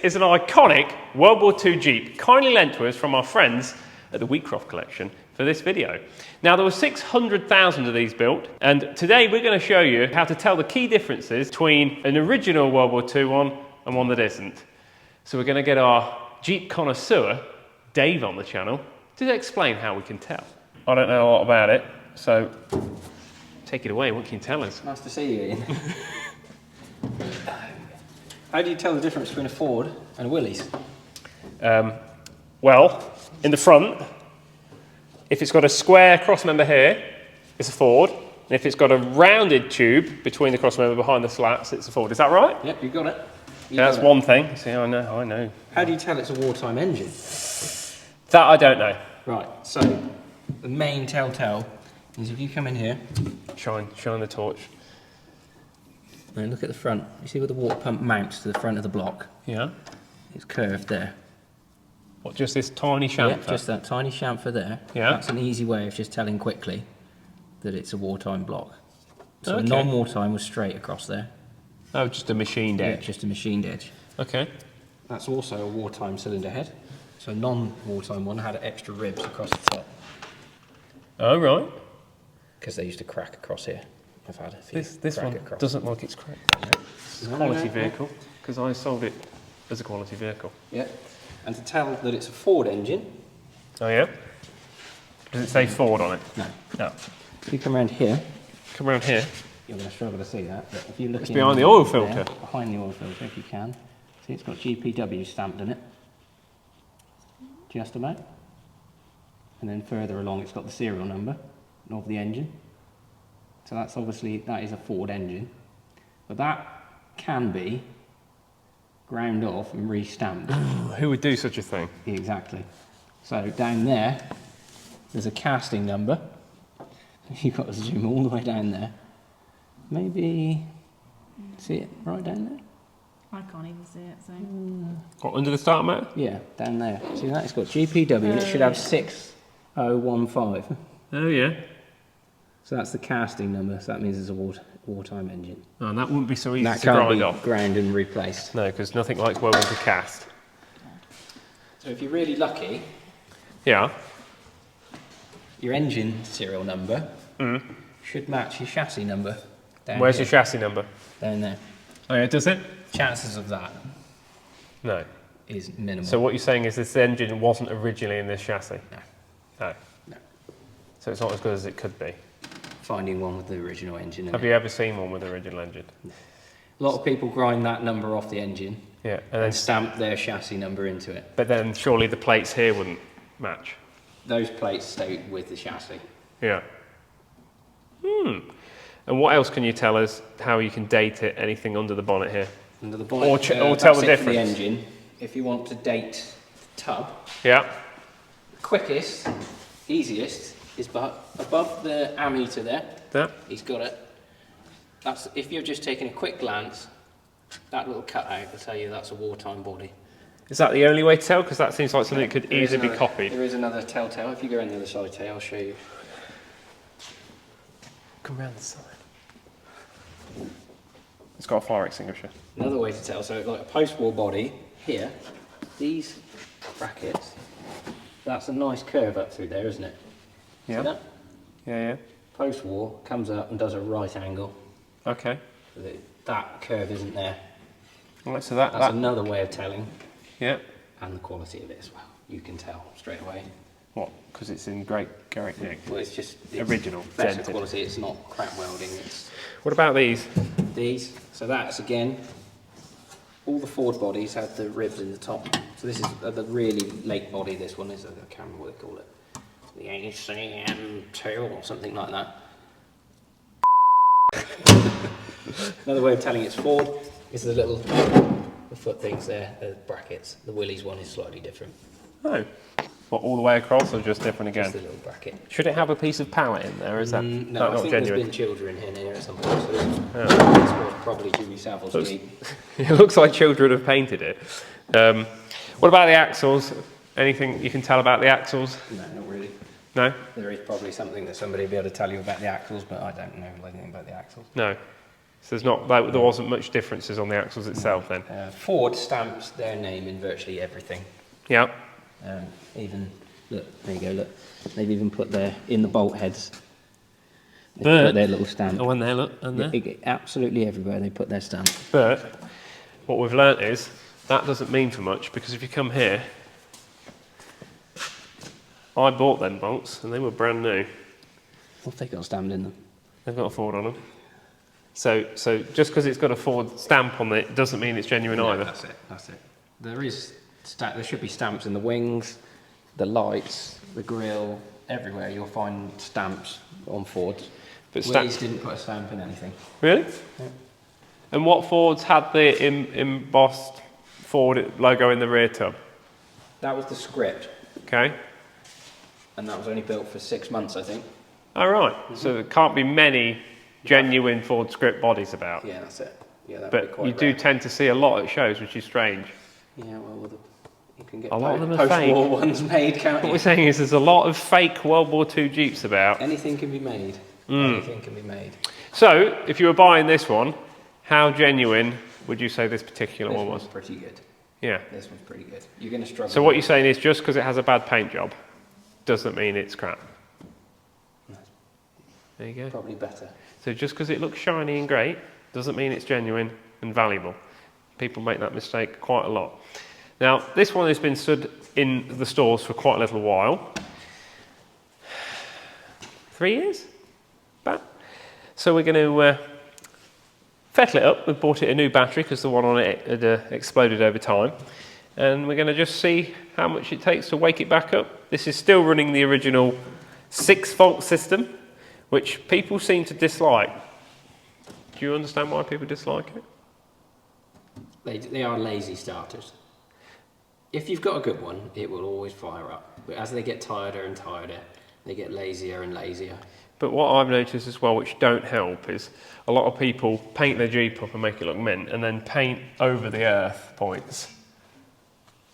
is an iconic World War II Jeep, kindly lent to us from our friends at the Wheatcroft collection for this video. Now, there were 600,000 of these built, and today we're going to show you how to tell the key differences between an original World War II one and one that isn't. So we're going to get our Jeep connoisseur, Dave, on the channel to explain how we can tell. I don't know a lot about it, so take it away. What can you tell us? Nice to see you, Ian. How do you tell the difference between a Ford and a Willys? Well, in the front, if it's got a square crossmember here, it's a Ford. And if it's got a rounded tube between the crossmember behind the slats, it's a Ford. Is that right? Yep, you got it. Yeah, that's one thing. See, I know. How do you tell it's a wartime engine? That I don't know. Right, so the main telltale is if you come in here, Shine the torch. and look at the front. You see where the water pump mounts to the front of the block? Yeah. It's curved there. What, just this tiny chamfer? Yeah, just that tiny chamfer there. Yeah. That's an easy way of just telling quickly that it's a wartime block. So Okay. a non-wartime was straight across there. Oh, just a machined edge. Yeah, just a machined edge. Okay. That's also a wartime cylinder head. So a non-wartime one had extra ribs across the top. Oh, right. Because they used to crack across here. I've had a few. This one across. doesn't look it's cracked. It's a quality vehicle, because I sold it as a quality vehicle. Yeah. And to tell that it's a Ford engine. Oh, yeah? Does it say Ford on it? No. No. If you come around here, Come around here. you're going to struggle to see that. But if you look It's behind the oil filter. Behind the oil filter, if you can. See, it's got GPW stamped in it. Just about. And then further along, it's got the serial number of the engine. So that's obviously, that is a Ford engine. But that can be ground off and re-stamped. Who would do such a thing? Exactly. So down there, there's a casting number. You've got to zoom all the way down there. Maybe, see it right down there? I can't even see it, so. What, under the starter motor? Yeah, down there. See that? It's got GPW and it should have 6015. Oh, yeah. So that's the casting number, so that means it's a wartime engine. Oh, and that wouldn't be so easy That to can't grind be off. ground and replaced. No, because nothing like welding to cast. So if you're really lucky, Yeah. your engine serial number should match your chassis number down Where's here, your chassis number? down there. Oh, yeah, does it? Chances of that No. is minimal. So what you're saying is this engine wasn't originally in this chassis? No. No. No. So it's not as good as it could be. Finding one with the original engine in Have it. you ever seen one with the original engine? A lot of people grind that number off the engine Yeah. And then, and stamp their chassis number into it. but then surely the plates here wouldn't match. Those plates stay with the chassis. Yeah. And what else can you tell us how you can date it, anything under the bonnet here? Under the bonnet, Or tell that's the it for the difference. engine. If you want to date the tub, Yeah. quickest, easiest is above the ammeter there. That? He's got it. That's if you're just taking a quick glance. That little cutout will tell you that's a wartime body. Is that the only way to tell? Because that seems like something that could There is easily be another- copied. There is another telltale. If you go on the other side, Tay, I'll show you. Come round the side. It's got a fire extinguisher. Another way to tell. So like a post-war body here, these brackets. That's a nice curve up through there, isn't it? Yeah. See that? Yeah. Post-war comes up and does a right angle. Okay. That curve isn't there. All right, so That's that. another way of telling, Yeah. and the quality of it as well. You can tell straight away. What? Because it's in great Garrick nick. Well, it's Original, better dented. quality. It's not crap welding. It's What about these? these. So that's again. All the Ford bodies had the ribs in the top. So this is the really late body. This one is, I can't remember what they call it. The ACM2 or something like that. Another way of telling it's Ford is the little foot things there, the brackets. The Willys one is slightly different. Oh. What, all the way across or just different again? Just the little bracket. Should it have a piece of pallet in there? Is that No, not I think genuine? there's been children in here at some point, so this was probably Jimmy Savile's Looks- Jeep. It looks like children have painted it. What about the axles? Anything you can tell about the axles? No, not really. No? There is probably something that somebody will be able to tell you about the axles, but I don't know anything about the axles. No. So there wasn't much differences on the axles itself then? Ford stamps their name in virtually everything. Yeah. Even, look, there you go, look. They've even put in the bolt heads. They But, put their little stamp. Oh, and there, look, and there. Absolutely everywhere they put their stamp. But what we've learnt is that doesn't mean for much, because if you come here, I bought them bolts and they were brand new. What have they got stamped in them? They've got a Ford on them. So just because it's got a Ford stamp on it doesn't mean it's genuine either. That's it. There should be stamps in the wings, the lights, the grille, everywhere you'll find stamps on Fords. But Waze didn't put a stamp in anything. Really? Yeah. And what Fords had the embossed Ford logo in the rear tub? That was the script, Okay. and that was only built for 6 months, I think. All right. So there can't be many genuine Ford script bodies about. Yeah, that's it. Yeah, that'd be But quite you do rare. tend to see a lot at shows, which is strange. Yeah, well, you can get A lot of them are post-war ones made, can't What you? we're saying is there's a lot of fake World War II Jeeps about. Anything can be made. Anything can be made. So, if you were buying this one, how genuine would you say this particular This one one's was? pretty good. Yeah. This one's pretty good. You're going to struggle. So what you're saying is just because it has a bad paint job doesn't mean it's crap. There you go. Probably better. So just because it looks shiny and great doesn't mean it's genuine and valuable. People make that mistake quite a lot. Now, this one has been stood in the stores for quite a little while. 3 years? About. So we're going to fettle it up. We've bought it a new battery because the one on it had exploded over time. And we're going to just see how much it takes to wake it back up. This is still running the original 6-volt system, which people seem to dislike. Do you understand why people dislike it? They are lazy starters. If you've got a good one, it will always fire up. But as they get tireder and tireder, they get lazier and lazier. But what I've noticed as well, which don't help, is a lot of people paint their Jeep up and make it look mint, and then paint over the earth points.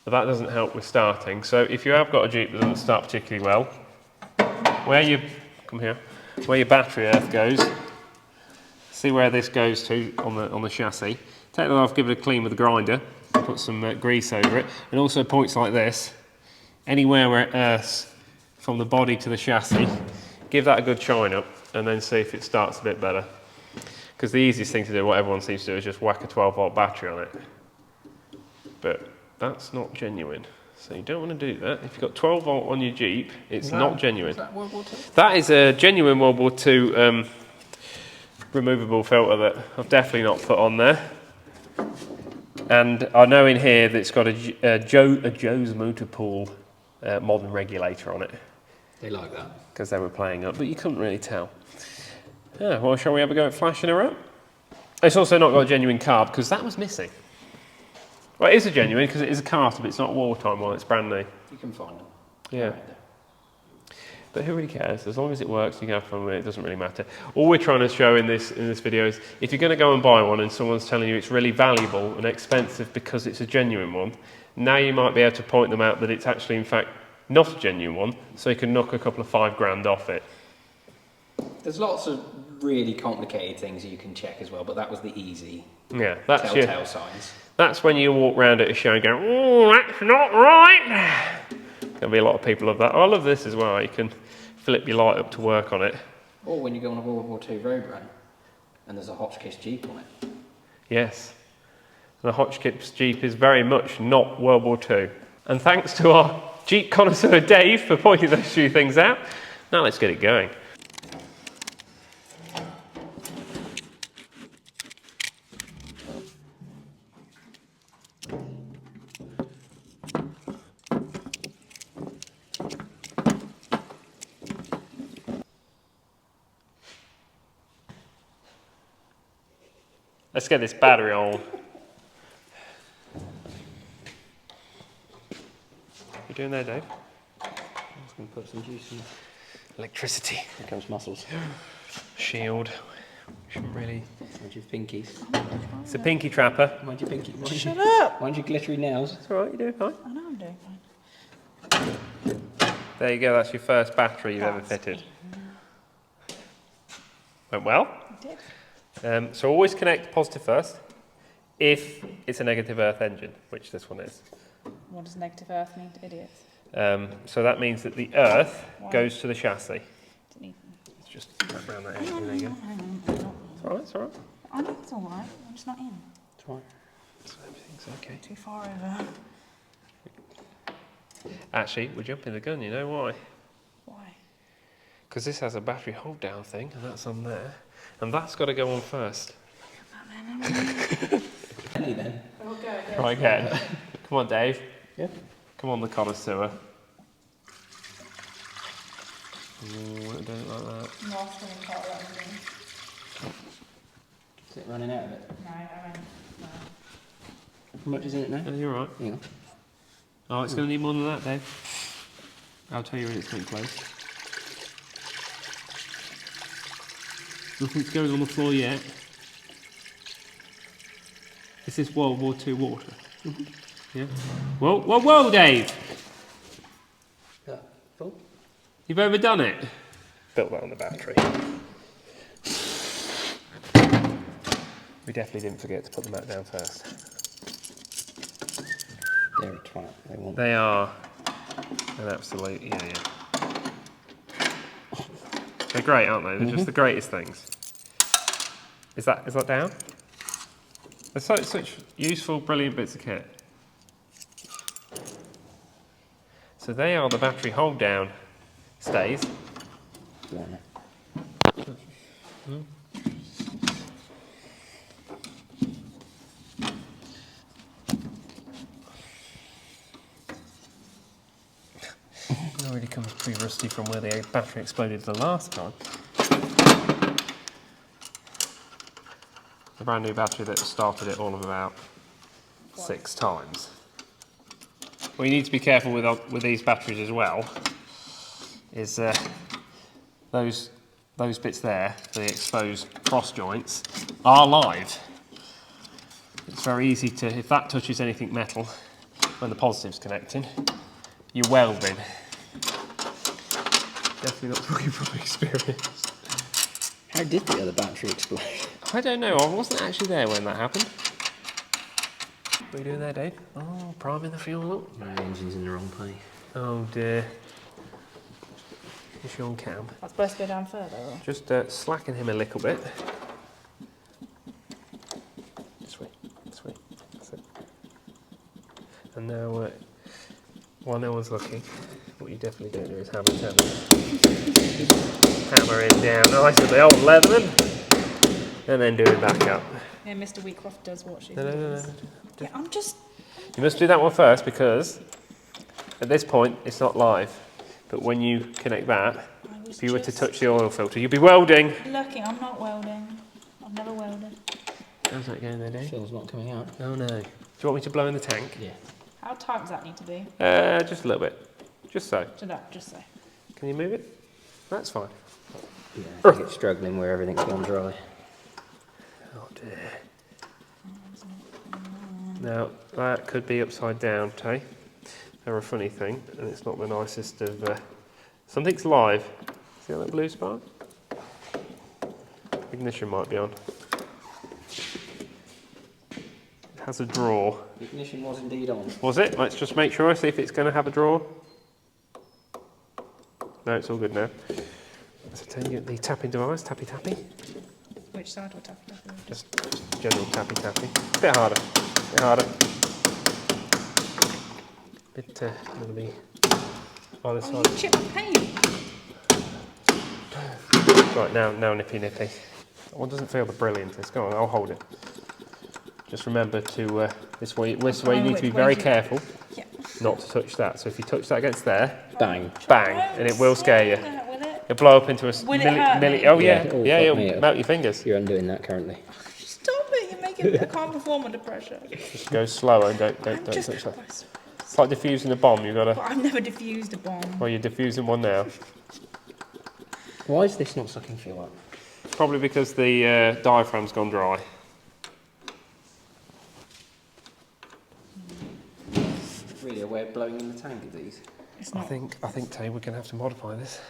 But that doesn't help with starting. So if you have got a Jeep that doesn't start particularly well, where your battery earth goes, see where this goes to on the chassis. Take that off, give it a clean with a grinder, put some grease over it, and also points like this, anywhere where it earths from the body to the chassis, give that a good shine up, and then see if it starts a bit better. Because the easiest thing to do, what everyone seems to do, is just whack a 12-volt battery on it. But that's not genuine. So you don't want to do that. If you've got 12-volt on your Jeep, it's not genuine. Is that World War II? That is a genuine World War II removable filter that I've definitely not put on there. And I know in here that it's got a Joe's Motor Pool modern regulator on it. They like that. Because they were playing up, but you couldn't really tell. Yeah, well, shall we have a go at flashing her up? It's also not got a genuine carb, because that was missing. Well, it is a genuine, because it is a Carter, but it's not a wartime one, it's brand new. You can find them. Yeah. Right there. But who really cares? As long as it works, you can have fun with it, it doesn't really matter. All we're trying to show in this video is, if you're going to go and buy one and someone's telling you it's really valuable and expensive because it's a genuine one, now you might be able to point them out that it's actually, in fact, not a genuine one, so you can knock a couple of $5 off it. There's lots of really complicated things you can check as well, but that was the easy Yeah, that's telltale signs. That's when you walk around at a show and go, oh, that's not right. There'll be a lot of people of that. Oh, I love this as well. You can flip your light up to work on it. Or when you go on a World War II road run and there's a Hotchkiss Jeep on it. Yes. The Hotchkiss Jeep is very much not World War II. And thanks to our Jeep connoisseur Dave for pointing those few things out. Now let's get it going. Let's get this battery on. You doing there, Dave? I'm just going to put some juice in. Electricity. Here comes muscles. Shield. Shouldn't really. Mind your pinkies. It's a pinky trapper. Mind your pinky. Shut up! Mind your glittery nails. It's alright, you're doing fine. I know I'm doing fine. There you go, that's your first battery you've ever fitted. Went well? I did. So always connect positive first if it's a negative earth engine, which this one is. What does negative earth mean to idiots? So that means that the earth Why? goes to the chassis. Didn't even- Let's just wrap around that edge. There you go. Hang on. It's alright, it's alright. I know it's alright. I'm just not in. It's right. So everything's okay. Too far over. Actually, we're jumping the gun, you know why? Why? Because this has a battery hold down thing, and that's on there. And that's got to go on first. Any then? Oh, go. Try again. Come on, Dave. Yeah. Come on, the connoisseur. Ooh, I don't like that. Is it running out of it? No, I mean, no. How much is in it now? Oh, you're right. Hang on. Oh, it's going to need more than that, Dave. I'll tell you when it's getting close. Nothing's going on the floor yet. This is World War II water. Yeah. Whoa, whoa, whoa, Dave! Is that full? You've overdone it. Built that on the battery. We definitely didn't forget to put the mat down first. They're a twat. They want. They are an absolute, yeah. They're great, aren't they? They're just the greatest things. Is that down? They're such useful, brilliant bits of kit. So they are the battery hold down stays. Yeah. It already comes pretty rusty from where the battery exploded the last time. A brand new battery that started it all of about 6 times. What you need to be careful with these batteries as well is those bits there, the exposed cross joints, are live. It's very easy to, if that touches anything metal when the positive's connecting, you're welding. Definitely not talking from experience. How did the other battery explode? I don't know, I wasn't actually there when that happened. What are you doing there, Dave? Oh, priming the fuel up. My engine's in the wrong place. Oh dear. Is she on cam? That's supposed to go down further, or? Just slacking him a little bit. This way, that's it. And now, while no one's looking, what you definitely don't do is hammer it down nice with the old Leatherman, and then do it back up. Yeah, Mr. Wheatcroft does watch these No. videos. Yeah, I'm just... You must do that one first because at this point it's not live. But when you connect that, if you were to touch the oil filter, you'd be welding. Looking, I'm not welding. I've never welded. How's that going there, Dave? Fuel's not coming out. Oh no. Do you want me to blow in the tank? Yeah. How tight does that need to be? Just a little bit. Just so. So that, just so. Can you move it? That's fine. Yeah, I think it's struggling where everything's gone dry. Oh dear. Now, that could be upside down, Tay. They're a funny thing, and it's not the nicest of... something's live. See that blue spark? Ignition might be on. It has a drawer. The ignition was indeed on. Was it? Let's just make sure, see if it's going to have a drawer. No, it's all good now. So turn the tapping device, tappy. Which side or tappy tappy? Just general tappy. A bit harder. It'll be either Oh, side. you chipped the paint! Right, now nippy. That one doesn't feel the brilliantest. Go on, I'll hold it. Just remember to, this way you need to be very careful not to touch that. So if you touch that against there, Bang. bang, and it will scare you. Will it? It'll blow up into a Will it hurt me? Oh Yeah, yeah, it'll fuck me it'll up. melt your fingers. You're undoing that currently. Stop it, you're making... I can't perform under pressure. Just go slower and don't touch that. It's like diffusing a bomb, you've got to... But I've never diffused a bomb. Well, you're diffusing one now. Why is this not sucking fuel up? Probably because the diaphragm's gone dry. Really a way of blowing in the tank of these? It's I not. think, Tay, we're going to have to modify this.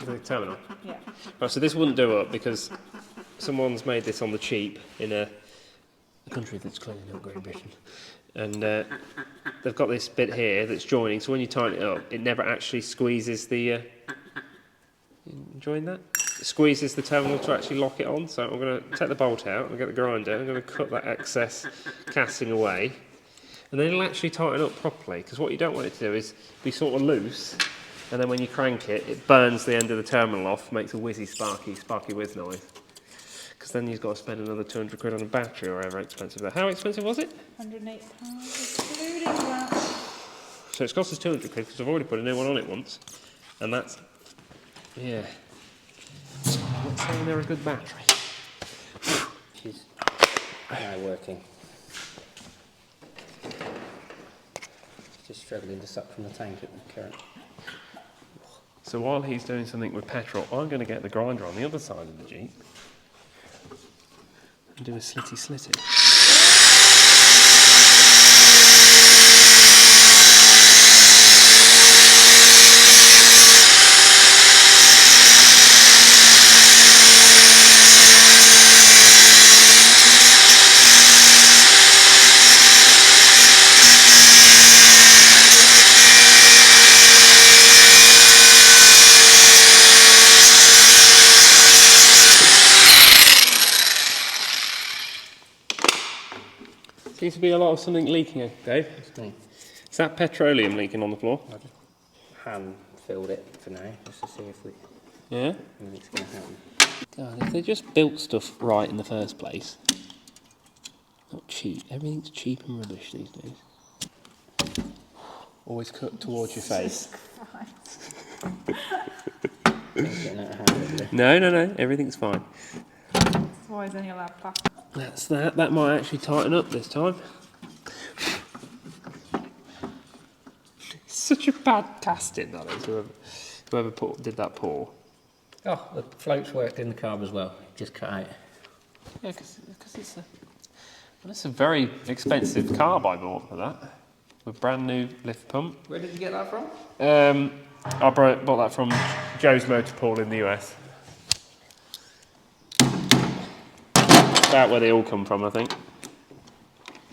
The terminal. Yeah. Right, so this wouldn't do up because someone's made this on the cheap in a country that's clearly not Great Britain. And they've got this bit here that's joining, so when you tighten it up, it never actually squeezes the... enjoying that? It squeezes the terminal to actually lock it on. So I'm going to take the bolt out, and get the grinder, I'm going to cut that excess casting away. And then it'll actually tighten up properly, because what you don't want it to do is be sort of loose, and then when you crank it, it burns the end of the terminal off, makes a whizzy, sparky whiz noise. Because then you've got to spend another 200 quid on a battery or whatever expensive that. How expensive was it? £108, including that. So it's cost us 200 quid because I've already put a new one on it once. And that's, yeah. I'm not saying they're a good battery. She's now working. Just struggling to suck from the tank at the current. So while he's doing something with petrol, I'm going to get the grinder on the other side of the Jeep. And do a slitty. Seems to be a lot of something leaking, Dave. Is that petroleum leaking on the floor? I just hand filled it for now, just to see if Yeah? anything's going to happen. God, if they just built stuff right in the first place. Not cheap. Everything's cheap and rubbish these days. Always cut towards your face. It's getting out of hand, isn't it? No. Everything's fine. That's why it's only allowed plastic. That's that. That might actually tighten up this time. Such a bad casting, that is. Whoever did that pour. Oh, the floats worked in the carb as well. Just cut out. Yeah, because it's a very expensive carb I bought for that. With brand new lift pump. Where did you get that from? I bought that from Joe's Motor Pool in the US. About where they all come from, I think.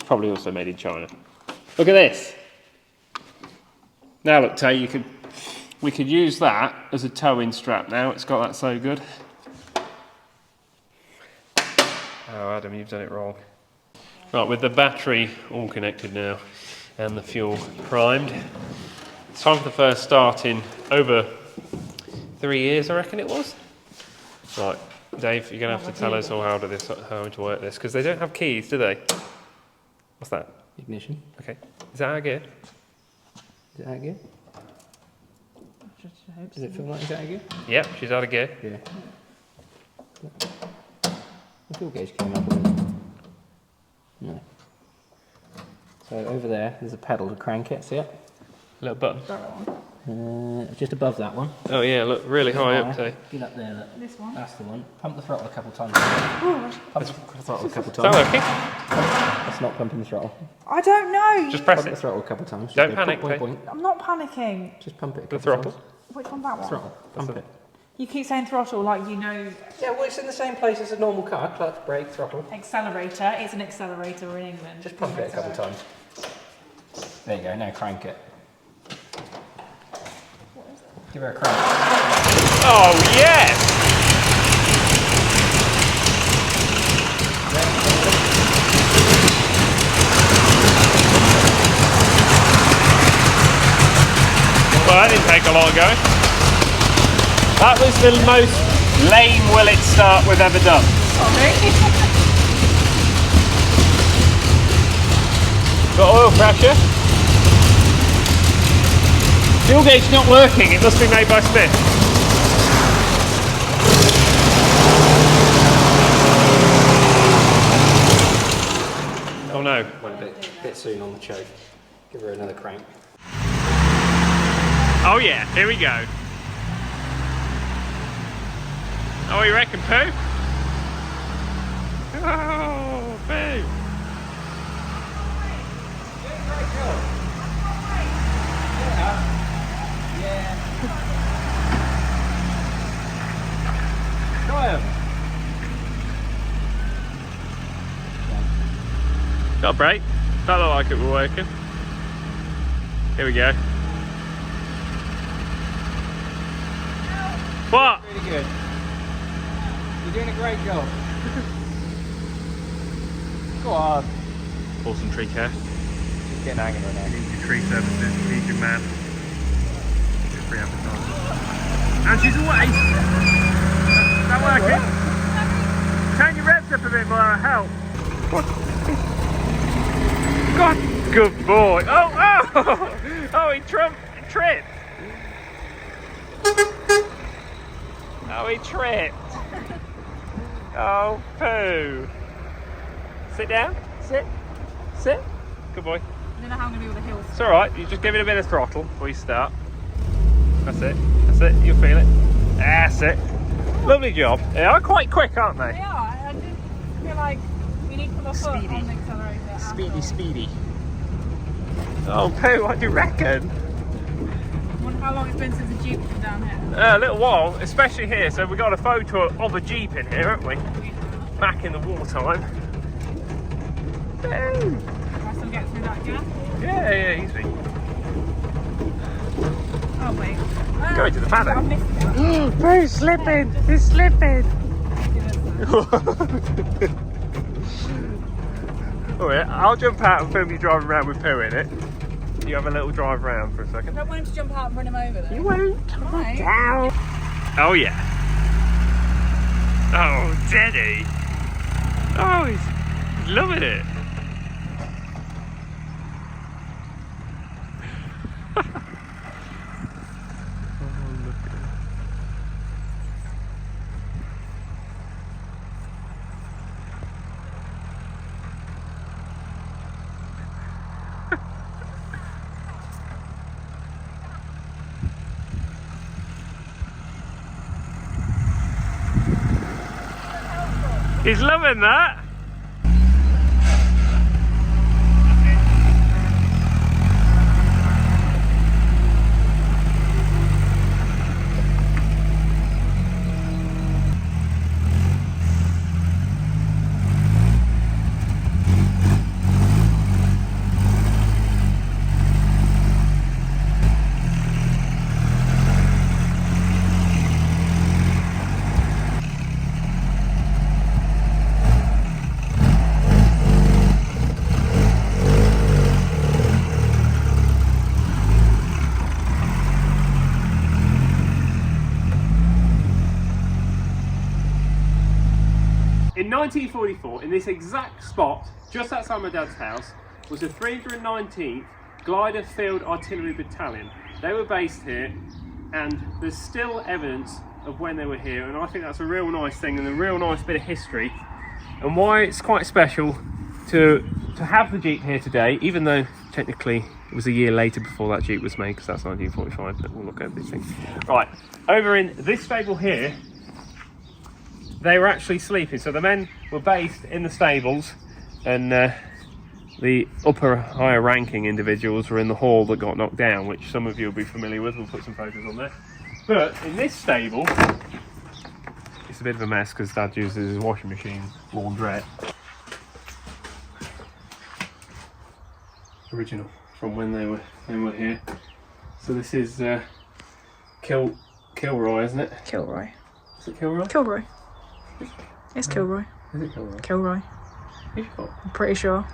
Probably also made in China. Look at this. Now look, Tay, we could use that as a towing strap now. It's got that so good. Oh, Adam, you've done it wrong. Right, with the battery all connected now and the fuel primed, it's time for the first start in over 3 years, I reckon it was. Right. Dave, you're going to have to tell us all how to work this, because they don't have keys, do they? What's that? Ignition. Okay. Is that our gear? Is it out of gear? Does it feel like it's out of gear? Yep, she's out of gear. Yeah. The fuel gauge came up, wasn't it? No. So over there's a pedal to crank it, see it? Little button. Just above that one. Oh yeah, look, really high up, Dave. Get up there, look. This one? That's the one. Pump the throttle a couple times. Oh, Pump the throttle a couple Is that times. working? That's not pumping the throttle. I don't know. Just press Pump the it. throttle a couple times. Just Don't go panic, point, Dave. I'm not panicking. Just pump it a The couple throttle. times. Which one's that one? Throttle. Pump it. You keep saying throttle like you know Yeah, well, it's in the same place as a normal car. Clutch, brake, throttle. accelerator. It's an accelerator in England. Just pump it a couple times. There you go, now crank it. Give her a crank. Oh yes! Well, that didn't take a lot of going. That was the most lame will it start we've ever done. Got oil pressure. Fuel gauge not working, it must be made by Smith. Oh no. Went a bit soon on the choke. Give her another crank. Oh yeah, here we go. Oh, you reckon, Pooh? Oh, Pooh. Got a brake. That looked like it was working. Here we go. What? Really good. You're doing a great job. Go on. Awesome tree care. Just getting angry right now. Need your tree services, need your man. It's free advertising. And she's away! Is that working? Turn your revs up a bit more, it'll help. What? God, good boy. Oh, oh! Oh, he tripped. Oh, he tripped. Oh, poo. Sit down. Sit. Good boy. I don't know how I'm going to be with the hills. It's alright, you just give it a bit of throttle before you start. That's it, you'll feel it. That's it. Lovely job. They are quite quick, aren't they? They are. I just feel like we need to put our foot Speedy. on the accelerator. Speedy. Oh, Pooh, what do you reckon? I wonder how long it's been since the Jeep was down here. A little while, especially here. So we got a photo of a Jeep in here, haven't we? Back in the wartime. Boom. I still get through that gap. Yeah, easy. Oh wait. Going to the paddock. I missed it. Pooh's slipping. He's slipping. Alright, I'll jump out and film you driving around with Pooh in it. You have a little drive around for a I second. don't want him to jump out and run him over though. You won't. Why? Down. Oh yeah. Oh, Teddy. Oh, he's loving it. He's loving that. In 1944, in this exact spot, just outside my dad's house, was the 319th Glider Field Artillery Battalion. They were based here, and there's still evidence of when they were here, and I think that's a real nice thing and a real nice bit of history, and why it's quite special to have the Jeep here today, even though technically it was a year later before that Jeep was made, because that's 1945, but we'll look at these things. Right, over in this stable here, they were actually sleeping. So the men were based in the stables, and the higher ranking individuals were in the hall that got knocked down, which some of you will be familiar with. We'll put some photos on there. But in this stable, it's a bit of a mess because Dad uses his washing machine laundrette. Original from when they were here. So this is Kilroy, isn't it? Kilroy. Is it Kilroy? Kilroy. It's Kilroy. Is it Kilroy? Kilroy. You sure? I'm pretty sure.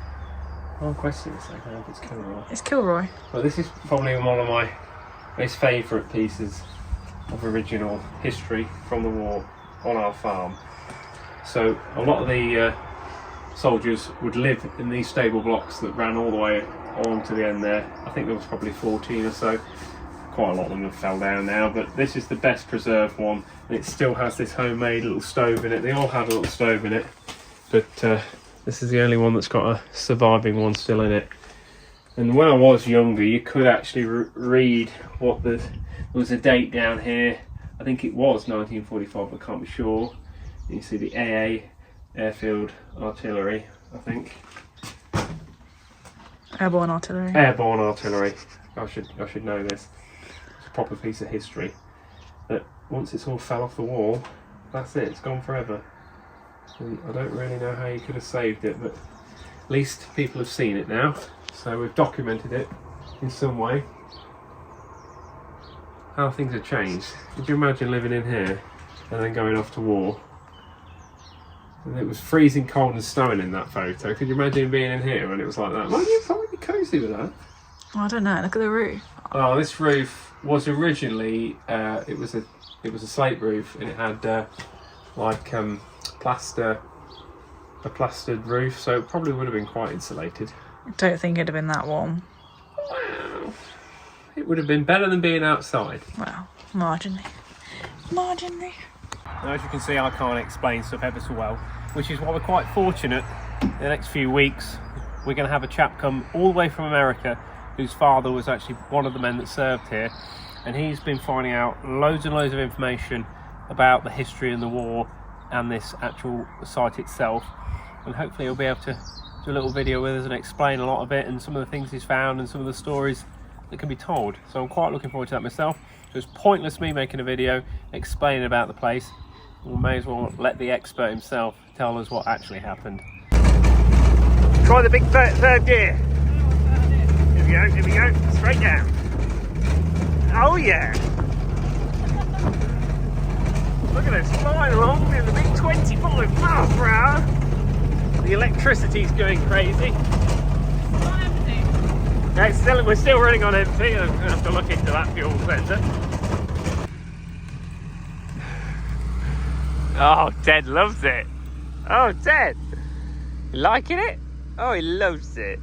I'll question this. I hope it's Kilroy. It's Kilroy. Well, this is probably one of my most favourite pieces of original history from the war on our farm. So a lot of the soldiers would live in these stable blocks that ran all the way on to the end there. I think there was probably 14 or so. Quite a lot of them have fell down now, but this is the best preserved one, and it still has this homemade little stove in it. They all had a little stove in it, but this is the only one that's got a surviving one still in it. And when I was younger, you could actually read what there was a date down here. I think it was 1945, I can't be sure. You can see the AA, Airfield Artillery, I think. Airborne artillery. Airborne Artillery. I should know this. It's a proper piece of history. That once it's all fell off the wall, that's it. It's gone forever. And I don't really know how you could have saved it, but At least people have seen it now, so we've documented it in some way. How things have changed. Could you imagine living in here and then going off to war? And it was freezing cold and snowing in that photo. Could you imagine being in here when it was like that? Well, you'd probably be cosy with that. I don't know. Look at the roof. Oh, this roof was originally it was a slate roof, and it had a plastered roof, so it probably would have been quite insulated. I don't think it'd have been that warm. Well, it would have been better than being outside. Well, marginally. Marginally. Now, as you can see, I can't explain stuff ever so well, which is why we're quite fortunate. In the next few weeks, we're going to have a chap come all the way from America, whose father was actually one of the men that served here, and he's been finding out loads and loads of information about the history and the war and this actual site itself, and hopefully he'll be able to do a little video with us and explain a lot of it and some of the things he's found and some of the stories that can be told. So I'm quite looking forward to that myself. It was pointless me making a video explaining about the place. We may as well let the expert himself tell us what actually happened. Try the big third gear. Here we go, straight down. Oh yeah! Look at us flying along in the big 25 miles per hour. The electricity's going crazy. Not empty. We're still running on empty. I'm going to have to look into that fuel sensor. Oh, Ted loves it. Oh, Ted! You liking it? Oh, he loves it.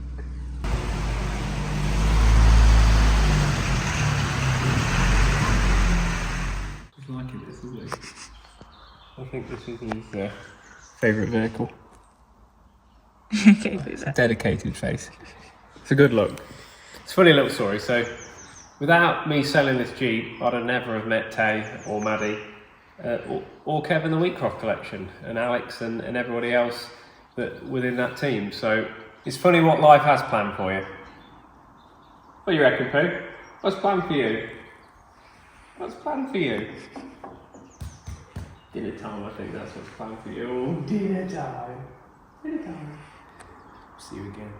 Liking this, isn't he? I think this is his favourite vehicle. Okay, please. Dedicated face. It's a good look. It's a funny little story. So, without me selling this Jeep, I'd have never have met Tay or Maddie or Kevin the Wheatcroft collection, and Alex and everybody else that within that team. So it's funny what life has planned for you. What do you reckon, Pooh? What's planned for you? What's planned for you? Dinner time, I think that's what's planned for you. Dinner time. Dinner time. See you again.